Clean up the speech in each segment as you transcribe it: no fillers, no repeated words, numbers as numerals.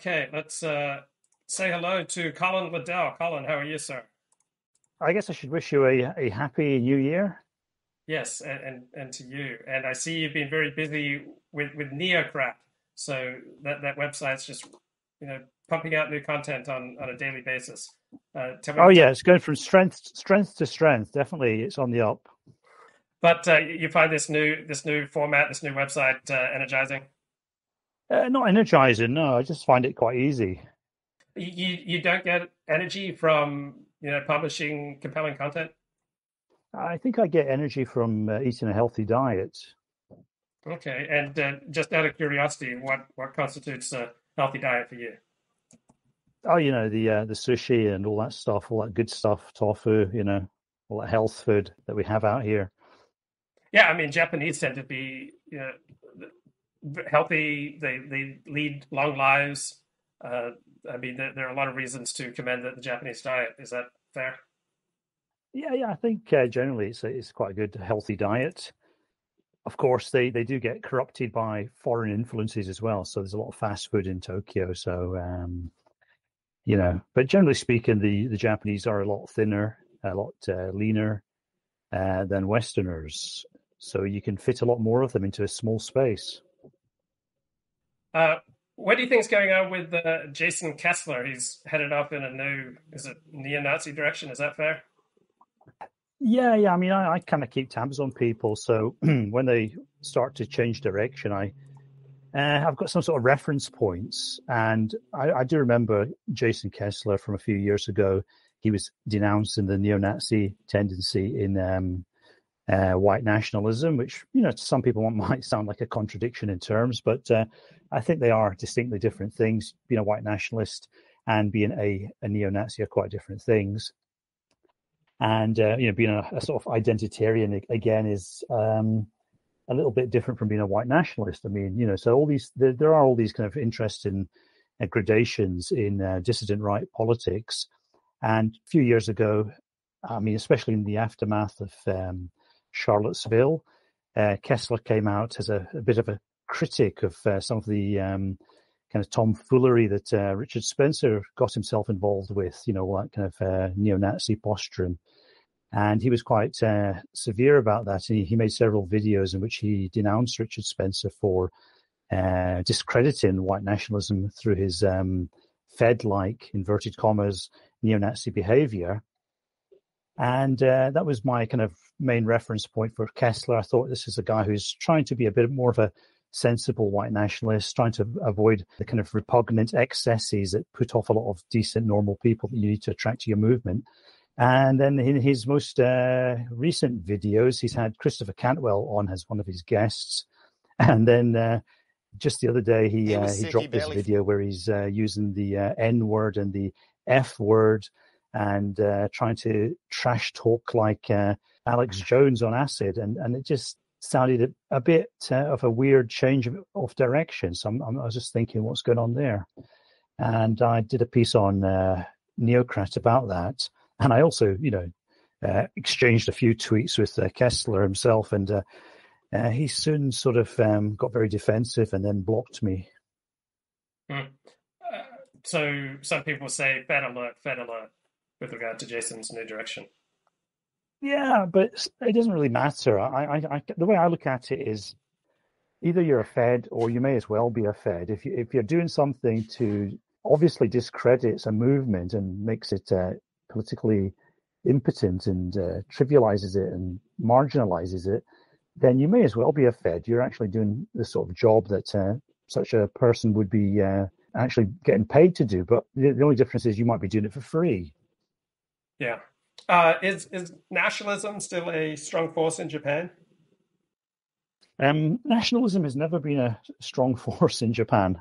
Okay, let's say hello to Colin Liddell. Colin, how are you, sir? I guess I should wish you a happy new year. Yes, and to you. And I see you've been very busy with Neocrat. So that website's just pumping out new content on a daily basis. Tell me, Oh yeah, it's going from strength to strength. Definitely, it's on the up. but you find this new format, this new website energizing? Not energizing, no. I just find it quite easy. You don't get energy from publishing compelling content? I think I get energy from eating a healthy diet. Okay, and just out of curiosity, what constitutes a healthy diet for you? Oh, the sushi and all that stuff, all that good stuff, tofu, all that health food that we have out here. Yeah, I mean, Japanese tend to be healthy. They lead long lives. Uh, I mean, there are a lot of reasons to commend the Japanese diet. Is that fair? Yeah. I think generally it's quite a good healthy diet. Of course, they do get corrupted by foreign influences as well. So there's a lot of fast food in Tokyo. So but generally speaking, the Japanese are a lot thinner, a lot leaner than Westerners. So you can fit a lot more of them into a small space. Uh, what do you think is going on with Jason Kessler? He's headed off in a new, is it neo-Nazi direction? Is that fair? Yeah. I mean, I kind of keep tabs on people. So when they start to change direction, I've got some sort of reference points. And I do remember Jason Kessler from a few years ago. He was denouncing the neo-Nazi tendency in white nationalism, which, to some people might sound like a contradiction in terms, but I think they are distinctly different things. Being a white nationalist and being a neo-Nazi are quite different things. And, being a sort of identitarian, again, is a little bit different from being a white nationalist. I mean, so there are all these kind of interesting gradations in dissident right politics. And a few years ago, I mean, especially in the aftermath of Charlottesville, Kessler came out as a bit of a critic of some of the kind of tomfoolery that Richard Spencer got himself involved with, all that kind of neo-Nazi posturing. And he was quite severe about that. And he made several videos in which he denounced Richard Spencer for discrediting white nationalism through his Fed-like, inverted commas, neo-Nazi behavior. And that was my kind of main reference point for Kessler. I thought this is a guy who's trying to be a bit more of a sensible white nationalist, trying to avoid the kind of repugnant excesses that put off a lot of decent, normal people that you need to attract to your movement. And then in his most recent videos, he's had Christopher Cantwell on as one of his guests. And then just the other day, he dropped this video where he's using the N word and the F word and trying to trash talk like Alex Jones on acid. And it just sounded a bit of a weird change of direction. So I was just thinking, what's going on there? And I did a piece on Neocrat about that. And I also, exchanged a few tweets with Kessler himself, and he soon sort of got very defensive and then blocked me. So some people say Fed alert with regard to Jason's new direction. Yeah, but it doesn't really matter. The way I look at it is either you're a Fed or you may as well be a Fed. If you're doing something to obviously discredits a movement and makes it politically impotent and trivializes it and marginalizes it, then you may as well be a Fed. You're actually doing the sort of job that such a person would be actually getting paid to do. But the only difference is you might be doing it for free. Yeah. Is nationalism still a strong force in Japan? Nationalism has never been a strong force in Japan.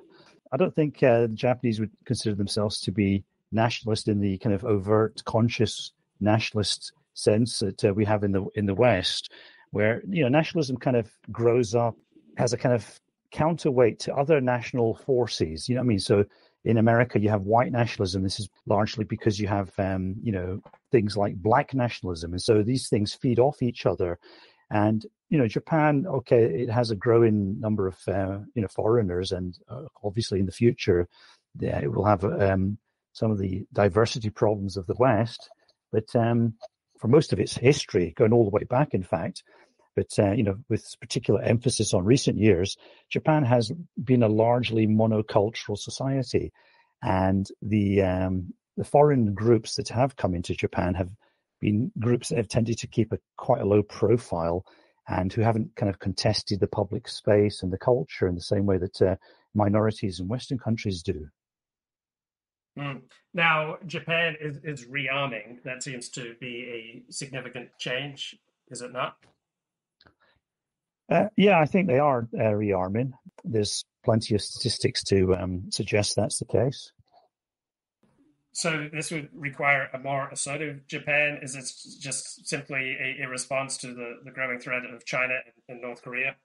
I don't think the Japanese would consider themselves to be nationalist in the kind of overt, conscious nationalist sense that we have in the West, where nationalism kind of grows up as a kind of counterweight to other national forces. You know what I mean? So in America, you have white nationalism. This is largely because you have things like black nationalism, and so these things feed off each other. And Japan, okay, it has a growing number of foreigners, and obviously in the future it will have some of the diversity problems of the West, but for most of its history, going all the way back, in fact, but with particular emphasis on recent years, Japan has been a largely monocultural society, and the foreign groups that have come into Japan have been groups that have tended to keep quite a low profile and who haven't kind of contested the public space and the culture in the same way that minorities in Western countries do. Now, Japan is rearming. That seems to be a significant change, is it not? Yeah, I think they are rearming. There's plenty of statistics to suggest that's the case. So this would require a more assertive Japan? Is it just simply a response to the growing threat of China and North Korea?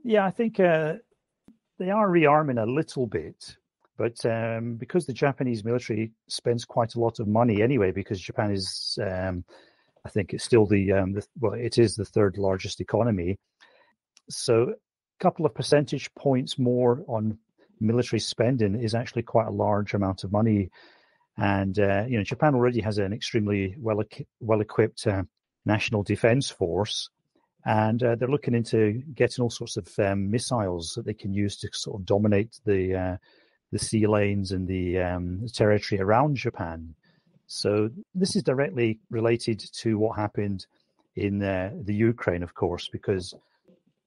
Yeah, I think they are rearming a little bit, but because the Japanese military spends quite a lot of money anyway, because Japan is, I think it's still it is the third largest economy. So a couple of percentage points more on military spending is actually quite a large amount of money. And, Japan already has an extremely well-equipped national defense force. And they're looking into getting all sorts of missiles that they can use to sort of dominate the sea lanes and the territory around Japan. So this is directly related to what happened in the Ukraine, of course, because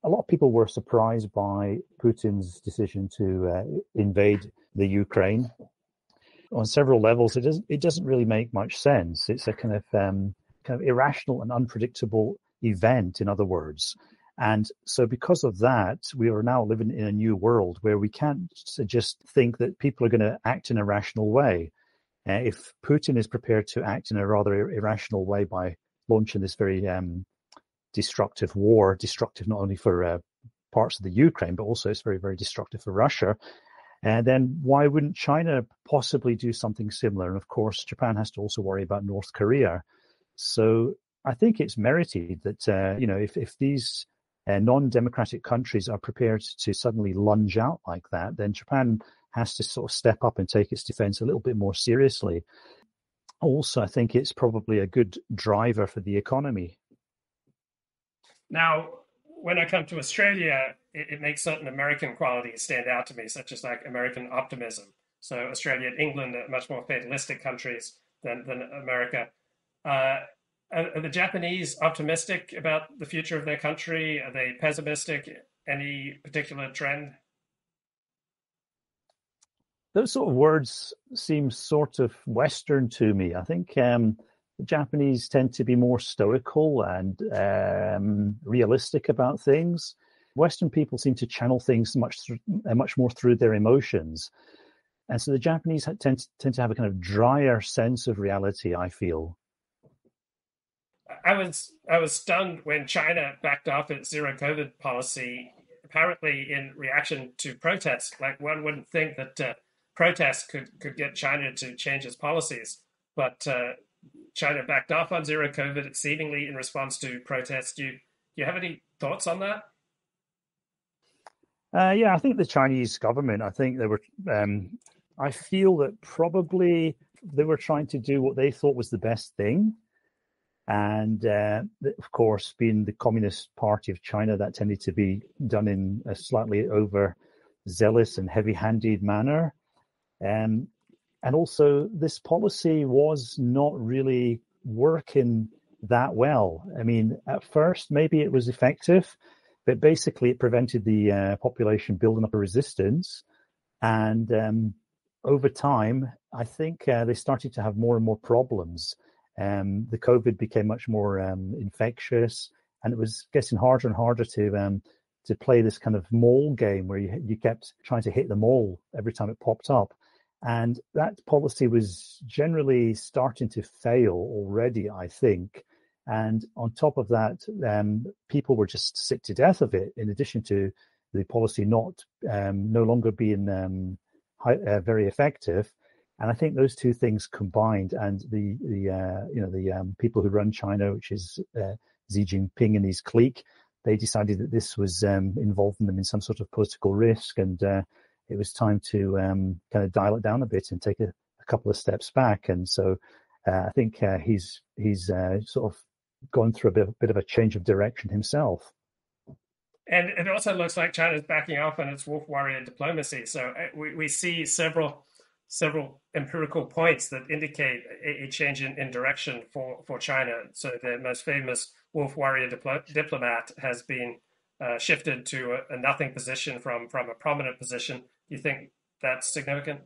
a lot of people were surprised by Putin's decision to invade the Ukraine. On several levels, it doesn't really make much sense. It's a kind of irrational and unpredictable event, in other words. And so because of that, we are now living in a new world where we can't just think that people are going to act in a rational way. If Putin is prepared to act in a rather irrational way by launching this very destructive war, destructive not only for parts of the Ukraine, but also it's very, very destructive for Russia, and then why wouldn't China possibly do something similar? And of course, Japan has to also worry about North Korea. So I think it's merited that, if these non-democratic countries are prepared to suddenly lunge out like that, then Japan has to sort of step up and take its defense a little bit more seriously. Also, I think it's probably a good driver for the economy. Now, when I come to Australia, it makes certain American qualities stand out to me, such as like American optimism. So Australia and England are much more fatalistic countries than America. Are the Japanese optimistic about the future of their country? Are they pessimistic? Any particular trend? Those sort of words seem sort of Western to me. I think the Japanese tend to be more stoical and realistic about things. Western people seem to channel things much more through their emotions. And so the Japanese tend to have a kind of drier sense of reality, I feel. I was stunned when China backed off its zero COVID policy, apparently in reaction to protests. Like, one wouldn't think that protests could get China to change its policies, but China backed off on zero COVID, seemingly in response to protests. Do you have any thoughts on that? Yeah, I think the Chinese government, I think they were, I feel that probably they were trying to do what they thought was the best thing. And of course, being the Communist Party of China, that tended to be done in a slightly overzealous and heavy-handed manner. And also, this policy was not really working that well. I mean, at first, maybe it was effective, but basically it prevented the population building up a resistance. And over time, I think they started to have more and more problems. The COVID became much more infectious, and it was getting harder and harder to play this kind of mole game where you kept trying to hit the mole every time it popped up. And that policy was generally starting to fail already, I think. And on top of that, people were just sick to death of it, in addition to the policy no longer being very effective. And I think those two things combined, and the people who run China, which is Xi Jinping and his clique, they decided that this was involving them in some sort of political risk, and it was time to kind of dial it down a bit and take a couple of steps back. And so I think he's sort of gone through a bit of a change of direction himself. And it also looks like China is backing off on its wolf warrior diplomacy. So we see several empirical points that indicate a change in direction for China. So the most famous wolf warrior diplomat has been shifted to a nothing position from a prominent position. Do you think that's significant?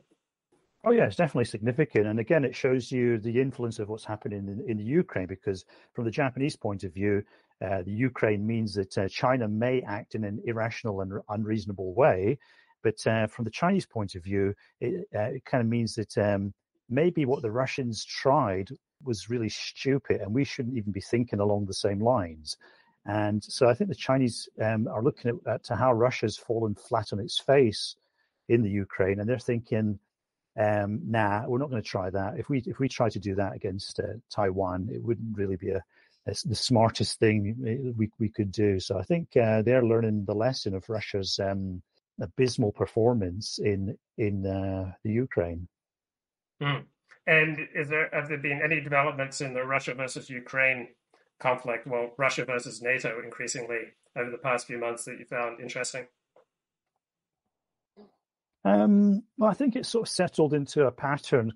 Oh, yeah, it's definitely significant. And again, it shows you the influence of what's happening in the Ukraine, because from the Japanese point of view, the Ukraine means that China may act in an irrational and unreasonable way. But from the Chinese point of view, it kind of means that maybe what the Russians tried was really stupid and we shouldn't even be thinking along the same lines. And so I think the Chinese are looking at how Russia's fallen flat on its face in the Ukraine, and they're thinking, nah, we're not going to try that. If we try to do that against Taiwan, it wouldn't really be the smartest thing we could do. So I think they're learning the lesson of Russia's abysmal performance in the Ukraine. And have there been any developments in the Russia versus Ukraine conflict? Well, Russia versus NATO increasingly over the past few months that you found interesting? Well, I think it's sort of settled into a pattern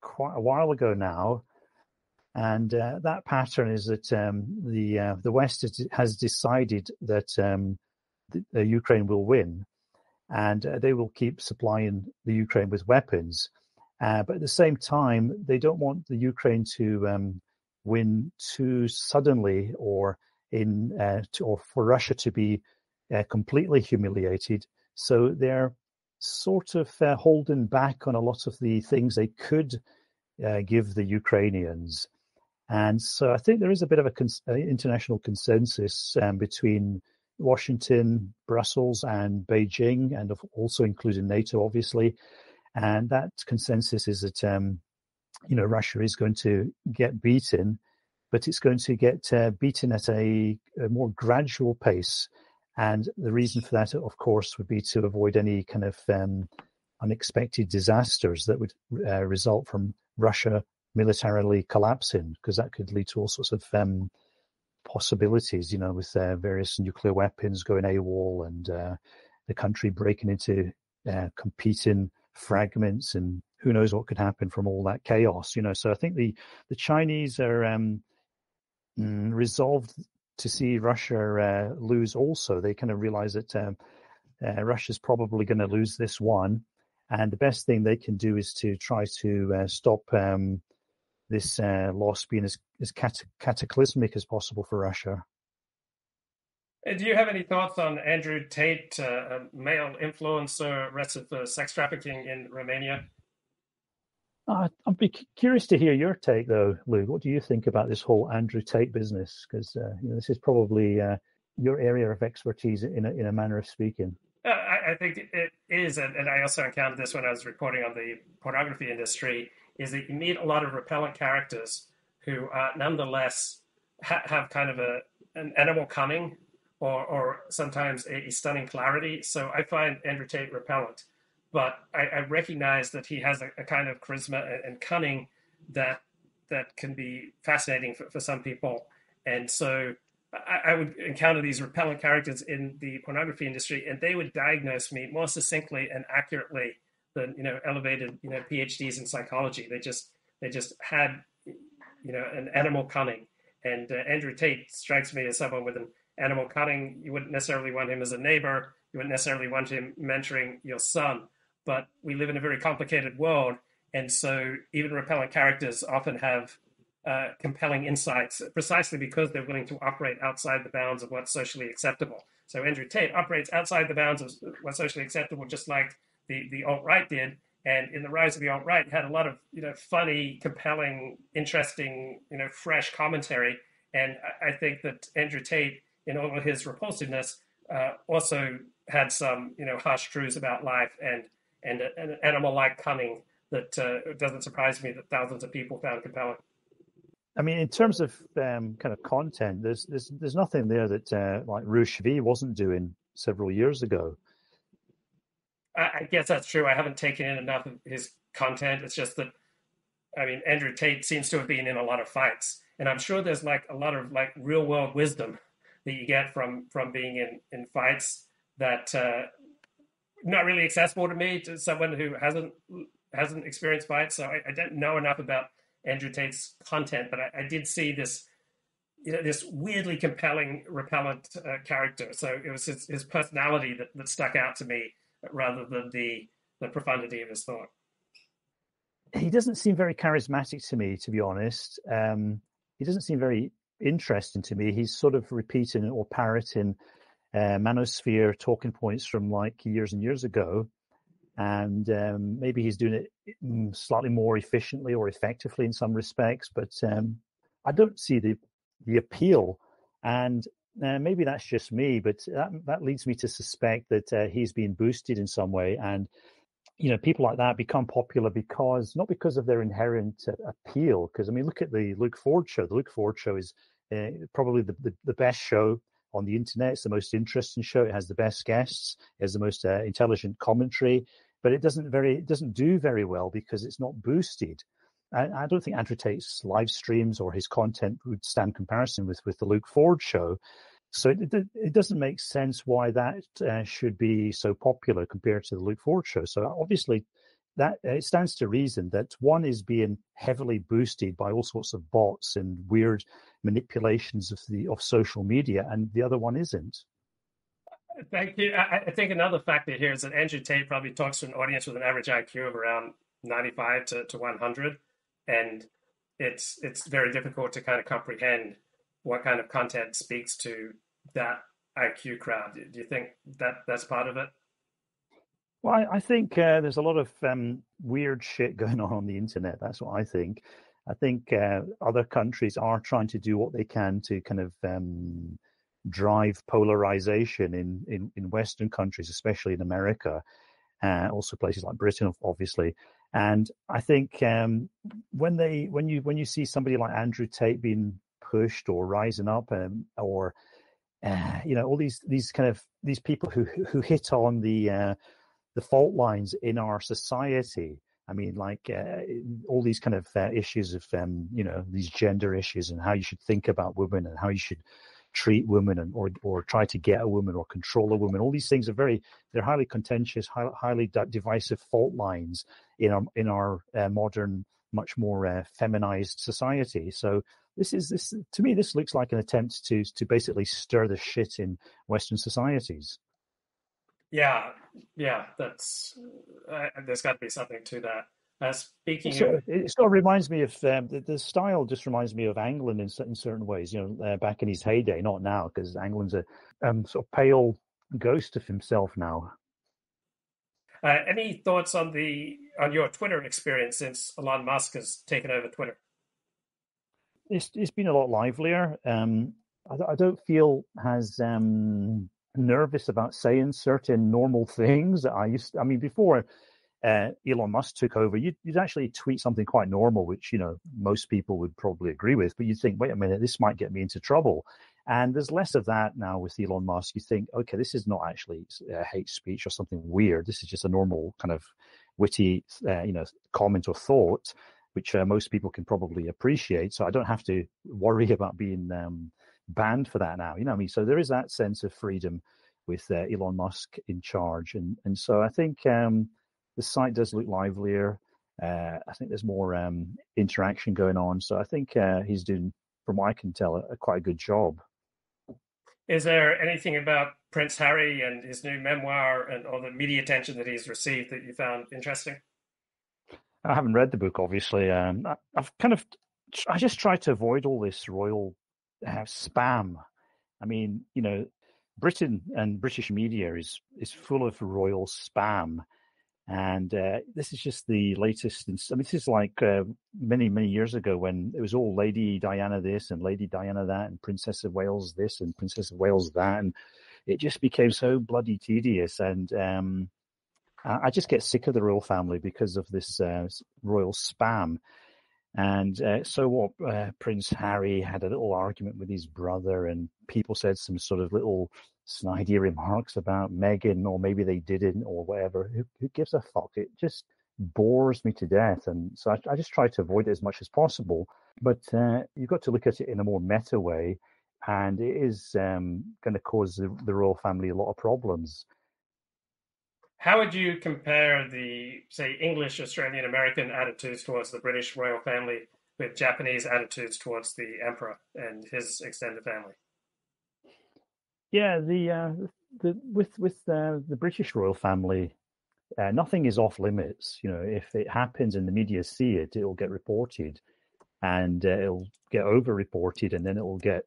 quite a while ago now, and that pattern is that the West has decided that the Ukraine will win, and they will keep supplying the Ukraine with weapons. But at the same time, they don't want the Ukraine to win too suddenly, or for Russia to be completely humiliated. So they're sort of holding back on a lot of the things they could give the Ukrainians. And so I think there is a bit of an international consensus between Washington, Brussels, and Beijing, and also including NATO, obviously. And that consensus is that Russia is going to get beaten, but it's going to get beaten at a more gradual pace. And the reason for that, of course, would be to avoid any kind of unexpected disasters that would result from Russia militarily collapsing, because that could lead to all sorts of possibilities, with various nuclear weapons going AWOL and the country breaking into competing fragments, and who knows what could happen from all that chaos. So I think the Chinese are resolved to see Russia lose also. They kind of realize that Russia's probably going to lose this one, and the best thing they can do is to try to stop this loss being as cataclysmic as possible for Russia. Do you have any thoughts on Andrew Tate, a male influencer arrested for sex trafficking in Romania? I'd be curious to hear your take, though, Lou. What do you think about this whole Andrew Tate business? Because this is probably your area of expertise in a manner of speaking. I think it is, and I also encountered this when I was reporting on the pornography industry, is that you meet a lot of repellent characters who nonetheless have kind of an animal cunning or sometimes a stunning clarity. So I find Andrew Tate repellent. But I recognize that he has a kind of charisma and cunning that can be fascinating for some people. And so I would encounter these repellent characters in the pornography industry, and they would diagnose me more succinctly and accurately than elevated PhDs in psychology. They just had an animal cunning. And Andrew Tate strikes me as someone with an animal cunning. You wouldn't necessarily want him as a neighbor. You wouldn't necessarily want him mentoring your son. But we live in a very complicated world, and so even repellent characters often have compelling insights precisely because they're willing to operate outside the bounds of what's socially acceptable. So Andrew Tate operates outside the bounds of what's socially acceptable, just like the alt-right did. And in the rise of the alt-right, had a lot of funny, compelling, interesting, fresh commentary. And I think that Andrew Tate, in all of his repulsiveness, also had some harsh truths about life and an animal-like cunning that doesn't surprise me that thousands of people found compelling. I mean, in terms of kind of content, there's nothing there that like Rouge V wasn't doing several years ago. I guess that's true. I haven't taken in enough of his content. It's just that, I mean, Andrew Tate seems to have been in a lot of fights, and I'm sure there's like a lot of like real world wisdom that you get from being in fights that not really accessible to me, to someone who hasn't experienced fights. So I don't know enough about Andrew Tate's content, but I did see this, you know, this weirdly compelling, repellent character. So it was his personality that stuck out to me rather than the profundity of his thought. He doesn't seem very charismatic to me, to be honest. He doesn't seem very interesting to me. He's sort of repeating or parroting manosphere talking points from like years and years ago. And maybe he's doing it slightly more efficiently or effectively in some respects, but I don't see the appeal. And maybe that's just me, but that leads me to suspect that he's been boosted in some way. And you know, people like that become popular not because of their inherent appeal. Because I mean, look at the Luke Ford show. The Luke Ford show is probably the best show on the internet. It's the most interesting show. It has the best guests. It has the most intelligent commentary. But it doesn't do very well because it's not boosted. I don't think Andrew Tate's live streams or his content would stand comparison with the Luke Ford show. So it doesn't make sense why that should be so popular compared to the Luke Ford show. So obviously, that it stands to reason that one is being heavily boosted by all sorts of bots and weird manipulations of social media, and the other one isn't. Thank you. I think another factor here is that Andrew Tate probably talks to an audience with an average IQ of around 95 to 100, and it's very difficult to kind of comprehend what kind of content speaks to that IQ crowd. Do you think that's part of it? Well, I think there's a lot of weird shit going on the internet. That's what I think. I think other countries are trying to do what they can to kind of drive polarization in Western countries, especially in America, also places like Britain, obviously. And I think when you see somebody like Andrew Tate being pushed or rising up, or you know, all these people who hit on the fault lines in our society. I mean, like all these kind of issues of you know, these gender issues and how you should think about women and how you should treat women or try to get a woman or control a woman. All these things are they're highly contentious, highly divisive fault lines in our modern, much more feminized society. So this to me, this looks like an attempt to basically stir the shit in Western societies. Yeah, that's there's got to be something to that. Speaking of, it sort of reminds me of the style. Just reminds me of England in certain ways. You know, back in his heyday, not now, because England's a sort of pale ghost of himself now. any thoughts on your Twitter experience since Elon Musk has taken over Twitter? It's been a lot livelier. I don't feel as nervous about saying certain normal things that I used. I mean, before Elon Musk took over, you'd actually tweet something quite normal, which, you know, most people would probably agree with, but you'd think, wait a minute, this might get me into trouble. And there's less of that now with Elon Musk. You think, okay, this is not actually hate speech or something weird. This is just a normal kind of witty, comment or thought, which most people can probably appreciate. So I don't have to worry about being banned for that now. You know what I mean? So there is that sense of freedom with Elon Musk in charge. And so I think the site does look livelier. I think there's more interaction going on. So I think he's doing, from what I can tell, quite a good job. Is there anything about Prince Harry and his new memoir and all the media attention that he's received that you found interesting? I haven't read the book, obviously. I just try to avoid all this royal spam. I mean, you know, Britain and British media is full of royal spam. And this is just the latest. I mean, this is like many, many years ago when it was all Lady Diana this and Lady Diana that and Princess of Wales this and Princess of Wales that. And it just became so bloody tedious. And I just get sick of the royal family because of this royal spam. And so what? Prince Harry had a little argument with his brother, and people said some sort of little snidey remarks about Meghan, or maybe they didn't, or whatever. Who gives a fuck? It just bores me to death, and so I just try to avoid it as much as possible. But you've got to look at it in a more meta way, and it is going to cause the royal family a lot of problems. How would you compare the, say, English, Australian, American attitudes towards the British royal family with Japanese attitudes towards the emperor and his extended family? Yeah, with the British royal family, nothing is off limits. You know, if it happens and the media see it, it'll get reported, and it'll get over-reported, and then it will get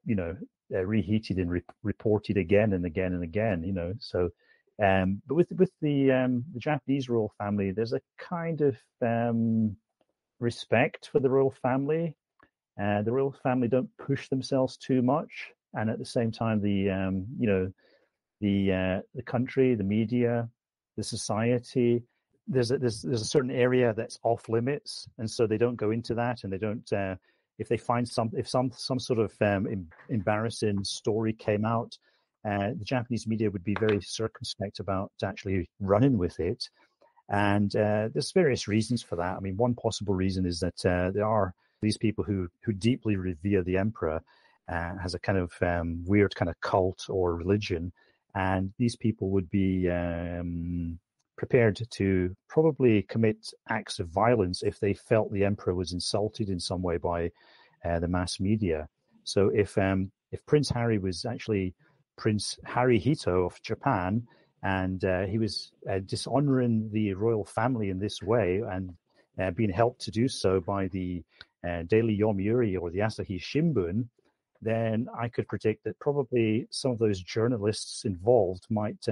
reheated and reported again and again and again. You know, so. But with the Japanese royal family, there's a kind of respect for the royal family. The royal family don't push themselves too much, and at the same time, the country, the media, the society, there's a certain area that's off limits, and so they don't go into that, and they don't. If they find some sort of embarrassing story came out. The Japanese media would be very circumspect about actually running with it. And there's various reasons for that. I mean, one possible reason is that there are these people who deeply revere the emperor, has a kind of weird kind of cult or religion. And these people would be prepared to probably commit acts of violence if they felt the emperor was insulted in some way by the mass media. So if Prince Harry was actually Prince Harihito of Japan, and he was dishonoring the royal family in this way, and being helped to do so by the Daily Yomiuri or the Asahi Shimbun, then I could predict that probably some of those journalists involved might,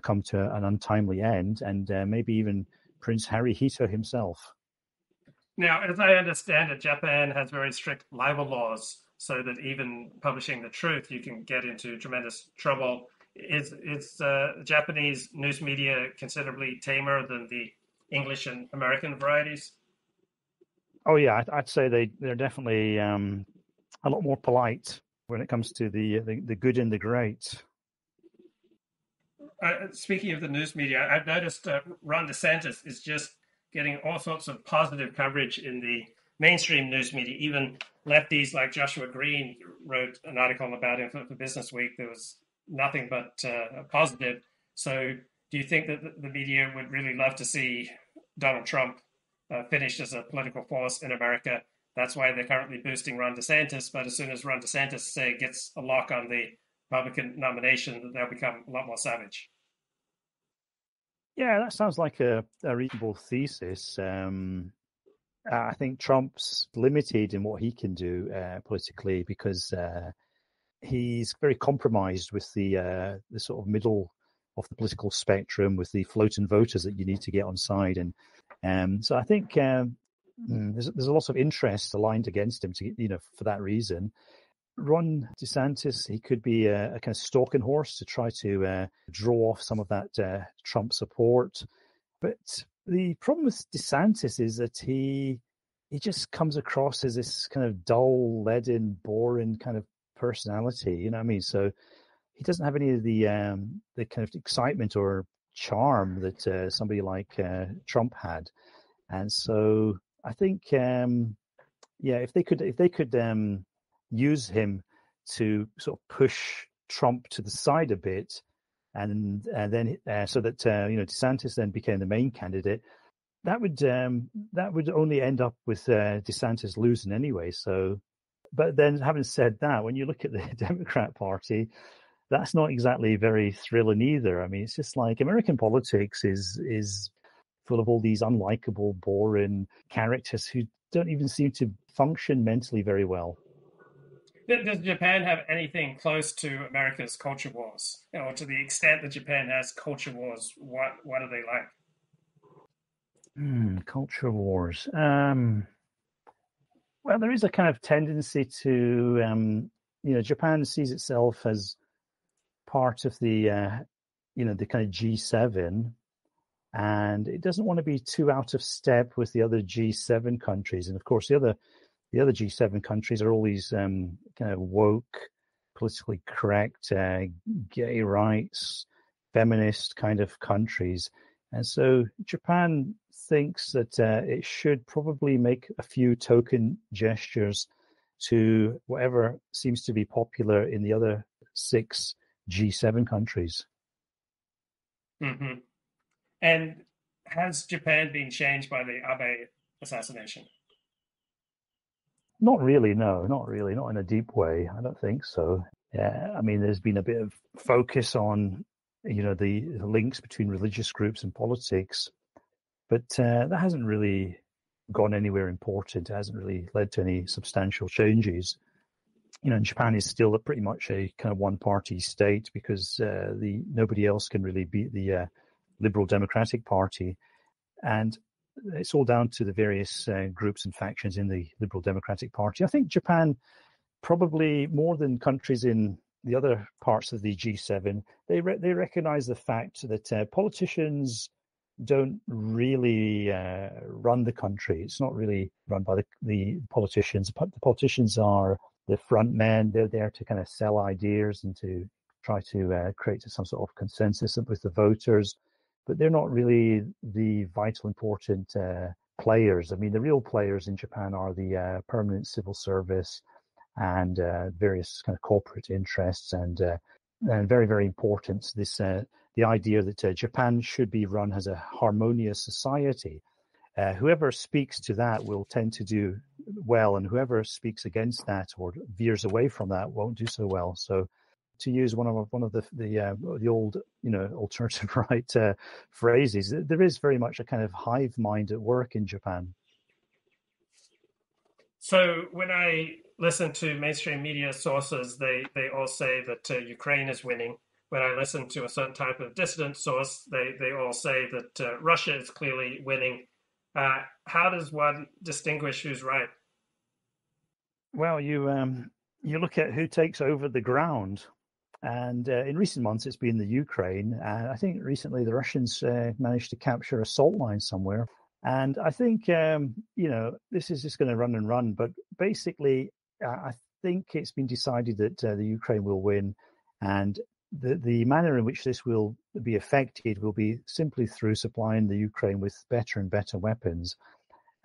come to an untimely end, and maybe even Prince Harihito himself. Now, as I understand it, Japan has very strict libel laws, so that even publishing the truth, you can get into tremendous trouble. Is Japanese news media considerably tamer than the English and American varieties? Oh yeah, I'd say they're definitely a lot more polite when it comes to the good and the great. Speaking of the news media, I've noticed Ron DeSantis is just getting all sorts of positive coverage in the mainstream news media. Even lefties like Joshua Green wrote an article about him for Business Week. There was nothing but positive. So do you think that the media would really love to see Donald Trump finished as a political force in America? That's why they're currently boosting Ron DeSantis. But as soon as Ron DeSantis, say, gets a lock on the Republican nomination, they'll become a lot more savage. Yeah, that sounds like a reasonable thesis. I think Trump's limited in what he can do politically because he's very compromised with the sort of middle of the political spectrum, with the floating voters that you need to get on side, and so I think there's a lot of interest aligned against him for that reason. Ron DeSantis, he could be a kind of stalking horse to try to draw off some of that Trump support. But the problem with DeSantis is that he just comes across as this kind of dull, leaden, boring kind of personality. You know what I mean? So he doesn't have any of the kind of excitement or charm that somebody like Trump had. And so I think, if they could use him to sort of push Trump to the side a bit, and then so that DeSantis then became the main candidate, that would only end up with DeSantis losing anyway. So, but then having said that, when you look at the Democrat Party, that's not exactly very thrilling either. I mean, it's just like American politics is full of all these unlikable, boring characters who don't even seem to function mentally very well. Does Japan have anything close to America's culture wars? Or to the extent that Japan has culture wars, what are they like? Culture wars. Well, there is a kind of tendency to, Japan sees itself as part of the, the kind of G7. and it doesn't want to be too out of step with the other G7 countries. And of course, the other G7 countries are all these kind of woke, politically correct, gay rights, feminist kind of countries. And so Japan thinks that it should probably make a few token gestures to whatever seems to be popular in the other 6 G7 countries. Mm-hmm. And has Japan been changed by the Abe assassination? Not really, no, not really, not in a deep way. I don't think so. I mean, there's been a bit of focus on, the links between religious groups and politics, but that hasn't really gone anywhere important. It hasn't really led to any substantial changes. Japan is still pretty much a kind of one-party state because nobody else can really beat the Liberal Democratic Party, and it's all down to the various groups and factions in the Liberal Democratic Party. I think Japan, probably more than countries in the other parts of the G7, they recognize the fact that politicians don't really run the country. It's not really run by the politicians. The politicians are the front men. They're there to kind of sell ideas and to try to create some sort of consensus with the voters. But they're not really the vital, important players. I mean, the real players in Japan are the permanent civil service and various kind of corporate interests, and very, very important, the idea that Japan should be run as a harmonious society. Whoever speaks to that will tend to do well, and whoever speaks against that or veers away from that won't do so well. So, to use one of the old alternative right phrases, there is very much a kind of hive mind at work in Japan. So when I listen to mainstream media sources, they all say that Ukraine is winning. When I listen to a certain type of dissident source, they all say that Russia is clearly winning. How does one distinguish who's right? Well, you look at who takes over the ground. And in recent months, it's been the Ukraine. And I think recently the Russians managed to capture a salt mine somewhere. And I think, this is just going to run and run. But basically, I think it's been decided that the Ukraine will win. And the manner in which this will be affected will be simply through supplying the Ukraine with better and better weapons.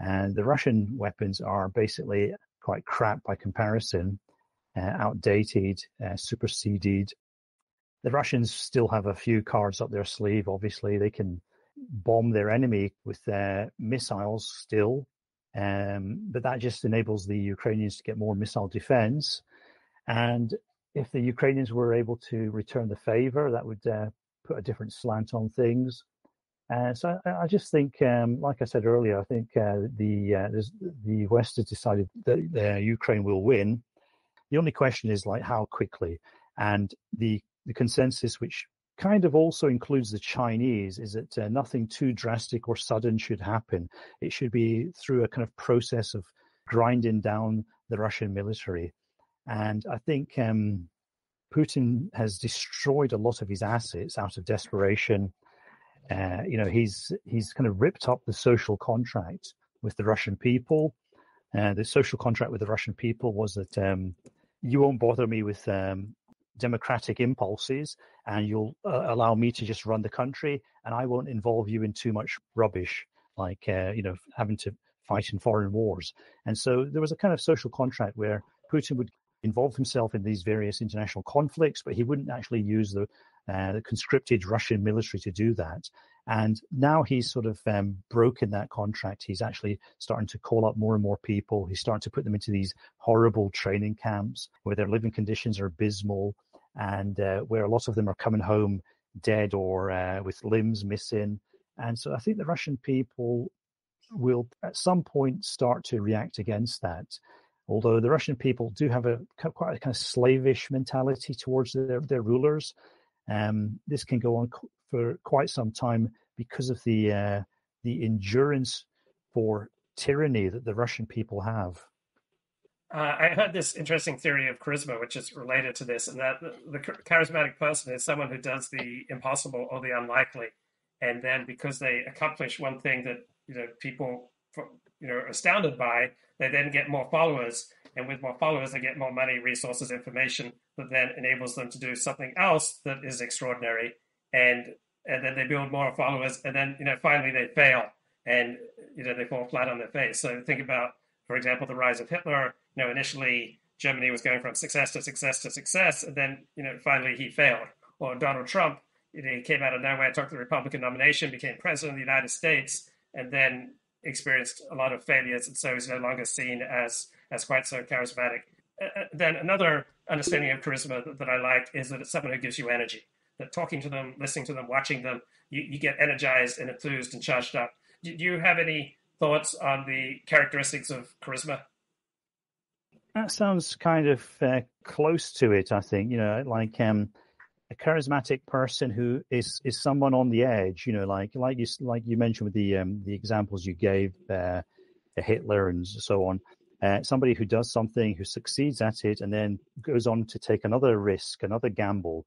And the Russian weapons are basically quite crap by comparison. Outdated, superseded. The Russians still have a few cards up their sleeve. Obviously, they can bomb their enemy with missiles still, but that just enables the Ukrainians to get more missile defense. And if the Ukrainians were able to return the favor, that would put a different slant on things. So I just think, like I said earlier, I think the West has decided that Ukraine will win. The only question is how quickly, and the consensus, which kind of also includes the Chinese, is that nothing too drastic or sudden should happen. It should be through a kind of process of grinding down the Russian military. And I think Putin has destroyed a lot of his assets out of desperation. He's kind of ripped up the social contract with the Russian people. The social contract with the Russian people was that you won't bother me with democratic impulses, and you'll allow me to just run the country, and I won't involve you in too much rubbish, like having to fight in foreign wars. And so there was a kind of social contract where Putin would involve himself in these various international conflicts, but he wouldn't actually use the conscripted Russian military to do that. And now he's sort of broken that contract. He's actually starting to call up more and more people. He's starting to put them into these horrible training camps where their living conditions are abysmal, and where a lot of them are coming home dead or with limbs missing. And so I think the Russian people will at some point start to react against that. Although the Russian people do have quite a kind of slavish mentality towards their rulers. This can go on for quite some time because of the endurance for tyranny that the Russian people have. I heard this interesting theory of charisma, which is related to this, and that the charismatic person is someone who does the impossible or the unlikely. and then because they accomplish one thing that people are astounded by, they then get more followers, and with more followers, they get more money, resources, information that then enables them to do something else that is extraordinary, and then they build more followers, and then finally they fail, and they fall flat on their face. So think about, for example, the rise of Hitler. Initially Germany was going from success to success to success, and then finally he failed. Or Donald Trump, he came out of nowhere, took the Republican nomination, became president of the United States, and then experienced a lot of failures, and so he's no longer seen as quite so charismatic. Then another understanding of charisma that I like is that it's someone who gives you energy. That talking to them, listening to them, watching them, you get energized and enthused and charged up. Do you have any thoughts on the characteristics of charisma? That sounds kind of close to it, I think. Like a charismatic person who is someone on the edge. Like you mentioned with the examples you gave, Hitler and so on. Somebody who does something, who succeeds at it, and then goes on to take another risk, another gamble.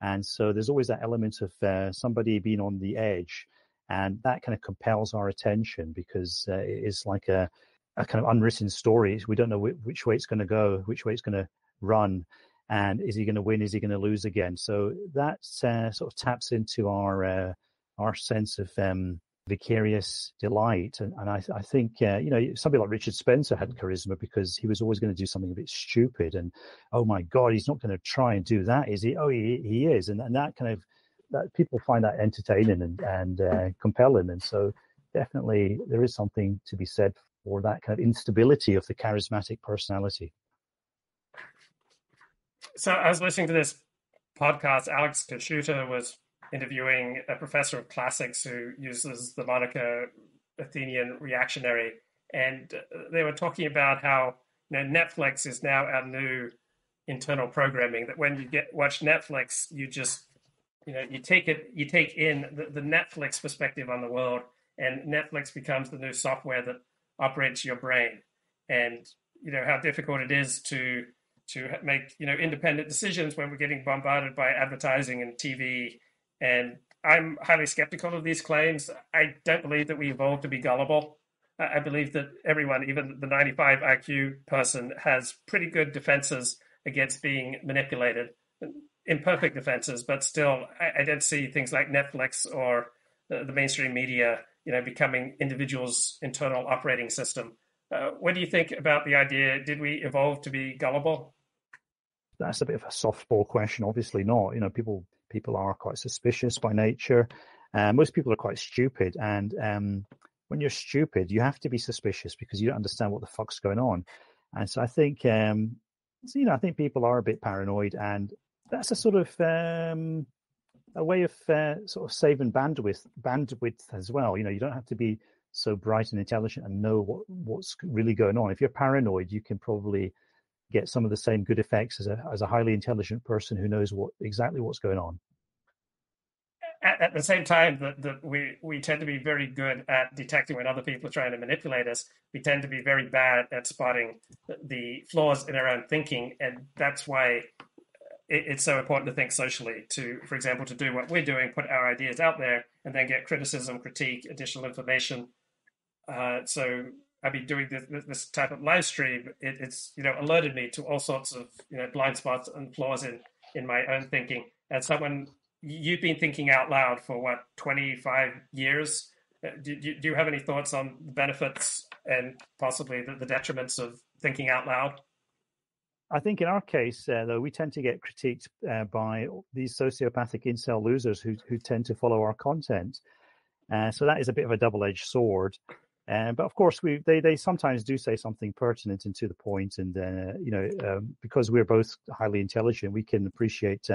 And so there's always that element of somebody being on the edge, and that kind of compels our attention because it is like a kind of unwritten story. We don't know which way it's going to go, which way it's going to run, and is he going to win? Is he going to lose again? So that sort of taps into our sense of vicarious delight. And I think, somebody like Richard Spencer had charisma because he was always going to do something a bit stupid. And, oh my God, he's not going to try and do that, is he? Oh, he is. And that kind of, that people find that entertaining and compelling. And so definitely there is something to be said for that kind of instability of the charismatic personality. So I was listening to this podcast. Alex Kashuta was interviewing a professor of classics who uses the moniker Athenian reactionary. And they were talking about how Netflix is now our new internal programming, that when you watch Netflix, you just, you take in the Netflix perspective on the world, and Netflix becomes the new software that operates your brain. And, how difficult it is to make, independent decisions when we're getting bombarded by advertising and TV. And I'm highly skeptical of these claims. I don't believe that we evolved to be gullible. I believe that everyone, even the 95 IQ person, has pretty good defenses against being manipulated. Imperfect defenses, but still, I don't see things like Netflix or the mainstream media, becoming individuals' internal operating system. What do you think about the idea? Did we evolve to be gullible? That's a bit of a softball question. Obviously not. People are quite suspicious by nature. Most people are quite stupid. And when you're stupid, you have to be suspicious because you don't understand what the fuck's going on. And so I think, I think people are a bit paranoid, and that's a sort of a way of sort of saving bandwidth as well. You don't have to be so bright and intelligent and know what's really going on. If you're paranoid, you can probably get some of the same good effects as a highly intelligent person who knows exactly what's going on. At the same time, that we tend to be very good at detecting when other people are trying to manipulate us. We tend to be very bad at spotting the flaws in our own thinking, and that's why it's so important to think socially. For example, to do what we're doing, put our ideas out there, and then get criticism, critique, additional information. So I've been doing this type of live stream. It's alerted me to all sorts of blind spots and flaws in my own thinking. As someone, you've been thinking out loud for 25 years. Do you have any thoughts on the benefits and possibly the detriments of thinking out loud? I think in our case, though, we tend to get critiqued by these sociopathic incel losers who tend to follow our content. So that is a bit of a double-edged sword. But of course, they sometimes do say something pertinent and to the point, and because we're both highly intelligent, we can appreciate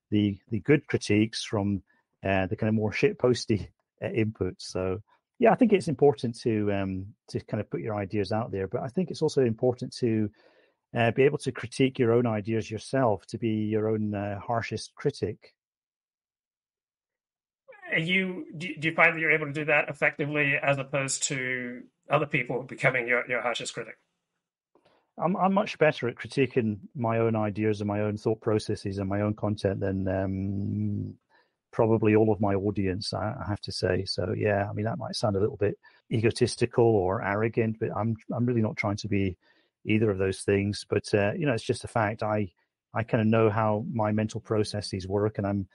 the good critiques from the kind of more shitposty inputs. So yeah, I think it's important to kind of put your ideas out there, but I think it's also important to be able to critique your own ideas yourself, to be your own harshest critic. Do you find that you're able to do that effectively as opposed to other people becoming your harshest critic? I'm much better at critiquing my own ideas and my own thought processes and my own content than probably all of my audience, I have to say. So yeah, I mean, that might sound a little bit egotistical or arrogant, but I'm really not trying to be either of those things. But it's just a fact. I kind of know how my mental processes work, and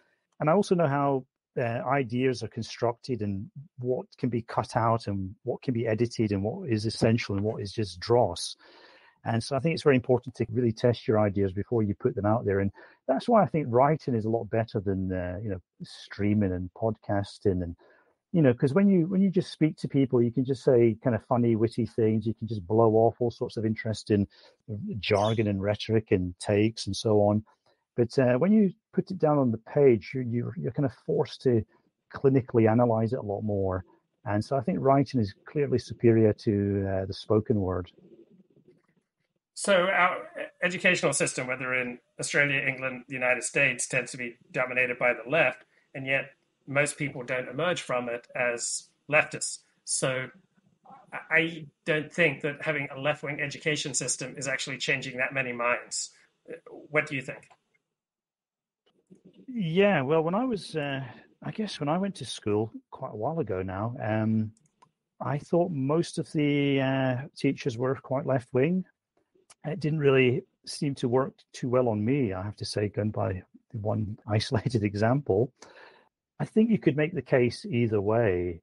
I also know how ideas are constructed and what can be cut out and what can be edited and what is essential and what is just dross. And so I think it's very important to really test your ideas before you put them out there. And that's why I think writing is a lot better than, streaming and podcasting. And, because when you just speak to people, you can just say kind of funny, witty things. You can just blow off all sorts of interesting jargon and rhetoric and takes and so on. But when you put it down on the page, you're kind of forced to clinically analyze it a lot more. And so I think writing is clearly superior to the spoken word. So our educational system, whether in Australia, England, the United States, tends to be dominated by the left, and yet most people don't emerge from it as leftists. So I don't think that having a left-wing education system is actually changing that many minds. What do you think? Yeah, well, when I was, when I went to school quite a while ago now, I thought most of the teachers were quite left-wing. It didn't really seem to work too well on me, I have to say, going by one isolated example. I think you could make the case either way.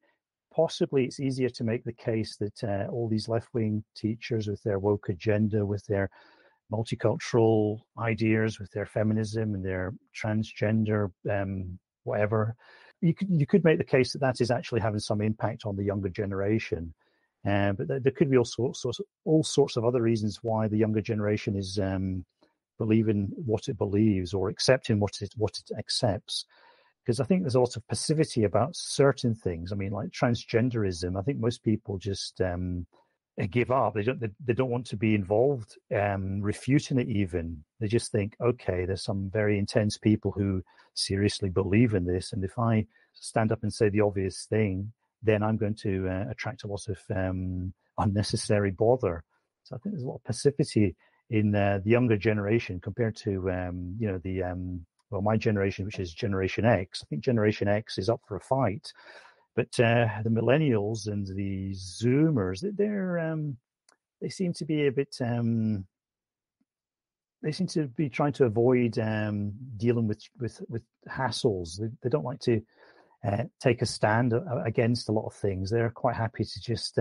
Possibly it's easier to make the case that all these left-wing teachers with their woke agenda, with their multicultural ideas, with their feminism and their transgender whatever, you could make the case that that is actually having some impact on the younger generation. But there could be all sorts of other reasons why the younger generation is believing what it believes or accepting what it accepts. Because I think there's a lot of passivity about certain things. I mean, like transgenderism. I think most people just give up. They don't want to be involved, refuting it even. They just think, okay, there's some very intense people who seriously believe in this, and if I stand up and say the obvious thing, then I'm going to attract a lot of unnecessary bother. So I think there's a lot of passivity in the younger generation compared to my generation, which is Generation X. I think Generation X is up for a fight, but the millennials and the Zoomers, they seem to be a bit. They seem to be trying to avoid dealing with hassles. They don't like to take a stand against a lot of things. They're quite happy to just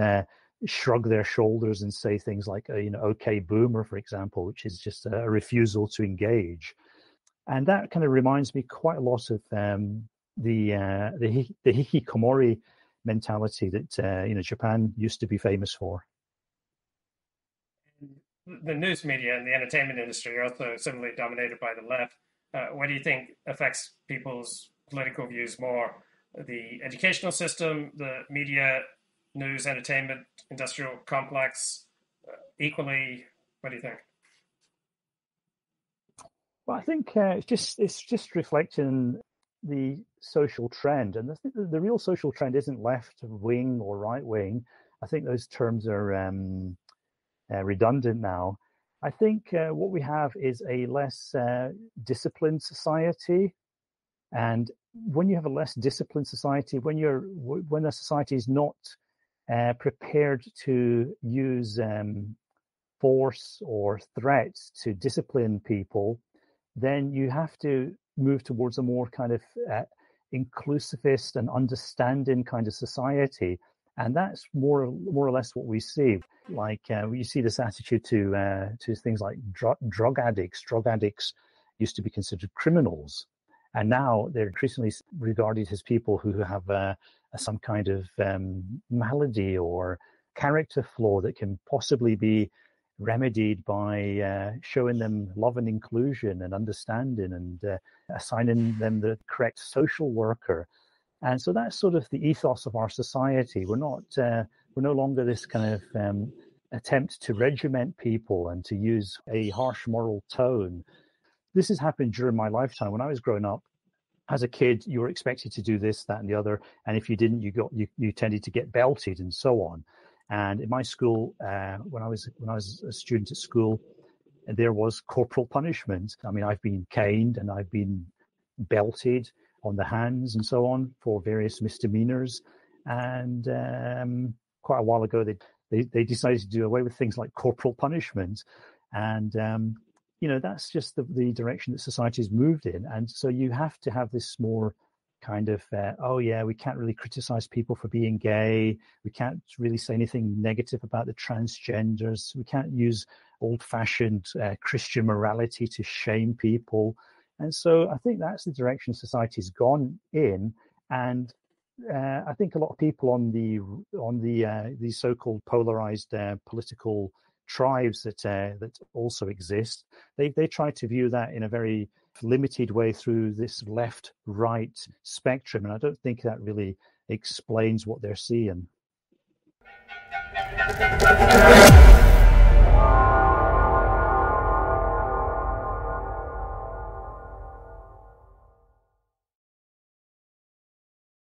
shrug their shoulders and say things like, okay, boomer, for example, which is just a refusal to engage. And that kind of reminds me quite a lot of the hikikomori mentality that Japan used to be famous for. The news media and the entertainment industry are also similarly dominated by the left. What do you think affects people's political views more? The educational system, the media, news, entertainment, industrial complex, equally? What do you think? Well, I think it's just reflecting the social trend, and I think the real social trend isn't left wing or right wing. I think those terms are redundant now. I think what we have is a less disciplined society. And when you have a less disciplined society, when a society is not prepared to use force or threats to discipline people, then you have to move towards a more kind of inclusivist and understanding kind of society. And that's more or less what we see. Like you see this attitude to things like drug addicts. Drug addicts used to be considered criminals. And now they're increasingly regarded as people who have some kind of malady or character flaw that can possibly be remedied by showing them love and inclusion and understanding and assigning them the correct social worker. And so that's sort of the ethos of our society. We're no longer this kind of attempt to regiment people and to use a harsh moral tone. This has happened during my lifetime. When I was growing up, as a kid, you were expected to do this, that, and the other, and if you didn't, you tended to get belted and so on. And in my school, when I was a student at school, there was corporal punishment. I mean, I've been caned and I've been belted. on the hands and so on for various misdemeanors. And quite a while ago, they decided to do away with things like corporal punishment. And, that's just the direction that society's moved in. And so you have to have this more kind of, we can't really criticize people for being gay. We can't really say anything negative about the transgenders. We can't use old-fashioned Christian morality to shame people. And so I think that's the direction society's gone in. And I think a lot of people on the so-called polarized political tribes that also exist, they try to view that in a very limited way through this left-right spectrum, and I don't think that really explains what they're seeing.